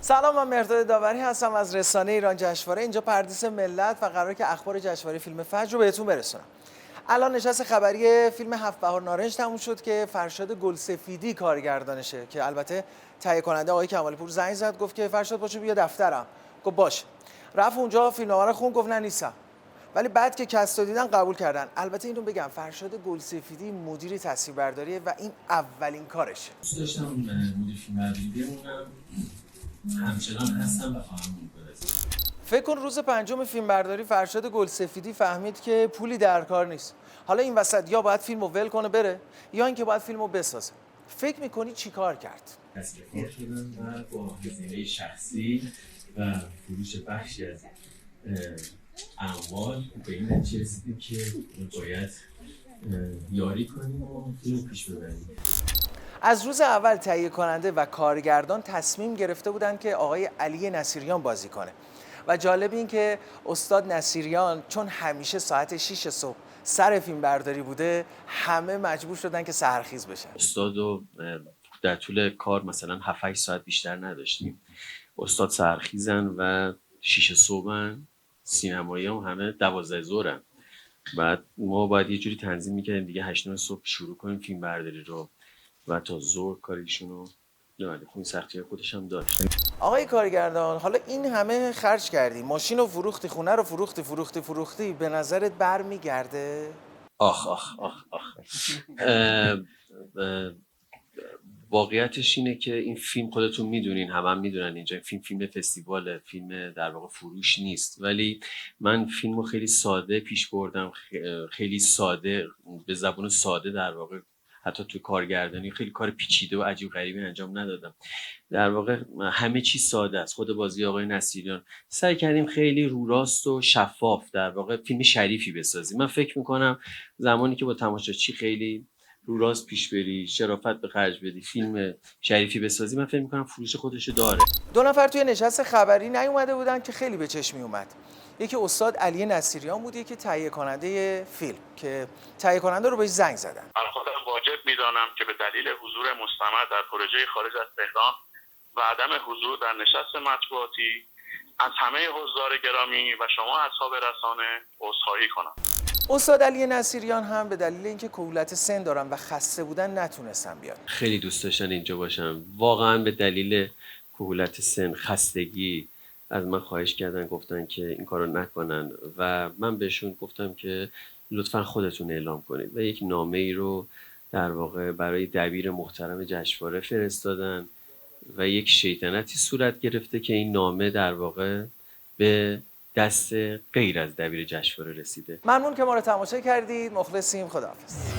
سلام، من مهرداد داوری هستم از رسانه ایران جشنواره. اینجا پردیس ملت و قراره که اخبار جشنواره فیلم فجر رو بهتون برسونم. الان نشست خبری فیلم هفت بهار نارنج تموم شد که فرشاد گلسفیدی کارگردانشه، که البته تهیه کننده آقای کمالی پور زنگ زد گفت که فرشاد پاشو بیا دفترم. گفت باشه. رفت اونجا فیلمنامه رو خوند، گفت نه نیستم. ولی بعد که کستو دیدن قبول کردن. البته اینو بگم فرشاد گلسفیدی مدیر تصویربرداریه و این اولین کارشه. دوست داشتم مدیر فیلمبرداری بمونم، همچنان هستم و خواهم بود. فکر کن روز پنجم فیلمبرداری فرشاد گلسفیدی فهمید که پولی در کار نیست. حالا این وسط یا باید فیلمو ول کنه بره یا اینکه باید فیلمو بسازه. فکر میکنی چی کار کرد؟ تصویر شدم و با هزینه شخصی و فروش بخشی از اموال به این نتیجه رسیدیم که باید یاری کنیم و فیلم پیش ببریم. از روز اول تهیه کننده و کارگردان تصمیم گرفته بودن که آقای علی نصیریان بازی کنه و جالب این که استاد نصیریان چون همیشه ساعت 6 صبح سر فیلم برداری بوده، همه مجبور شدن که سحرخیز بشن. استادو در طول کار مثلا 7-8 ساعت بیشتر نداشتیم. استاد سحرخیزن و 6 صبحن، سینمایی هم همه 12 ظهرن. بعد ما باید یه جوری تنظیم میکردیم دیگه 8-9 صبح شروع کنیم فیلم برداری رو و تا ظهر کاریشونو این سختی خودش هم داشت. آقای کارگردان، حالا این همه خرج کردی، ماشین رو فروختی، خونه رو فروختی، به نظرت برمیگرده؟ آخ واقعیتش اینه که این فیلم خودتون میدونین، هم میدونن اینجا فیلم فستیواله، فیلم در واقع فروش نیست. ولی من فیلمو خیلی ساده پیش بردم، خیلی ساده، به زبون ساده در واقع، حتی تو کارگردانی خیلی کار پیچیده و عجیب غریبی انجام ندادم. در واقع همه چی ساده است. خود بازی آقای نصیریان سعی کردیم خیلی رو راست و شفاف در واقع فیلم شریفی بسازیم. من فکر میکنم زمانی که با تماشاچی خیلی رو راست پیش بری، شرافت به خرج بدی، فیلم شریفی بسازی، من فکر میکنم فروش خودشو داره. دو نفر توی نشست خبری نیومده بودن که خیلی به چشم اومد. یکی استاد علی نصیریان بود، یکی تهیه کننده فیلم که تهیه کننده رو بهش زنگ زدن. من خودم واجب میدانم که به دلیل حضور مستمر در پروژه خارج از تهران و عدم حضور در نشست مطبوعاتی از همه حضار گرامی و شما اصحاب رسانه عذرخواهی کنم. استاد علی نصیریان هم به دلیل اینکه کهولت سن دارن و خسته بودن نتونستن بیان. خیلی دوست داشتن اینجا باشن، واقعا به دلیل کهولت سن، خستگی از من خواهش کردن، گفتن که این کارو نکنن و من بهشون گفتم که لطفا خودتون اعلام کنید و یک نامه ای رو در واقع برای دبیر محترم جشنواره فرستادن و یک شیطنتی صورت گرفته که این نامه در واقع به دست غیر از دبیر جشنواره رسیده. ممنون که ما رو تماشا کردید. مخلصیم. خداحافظ.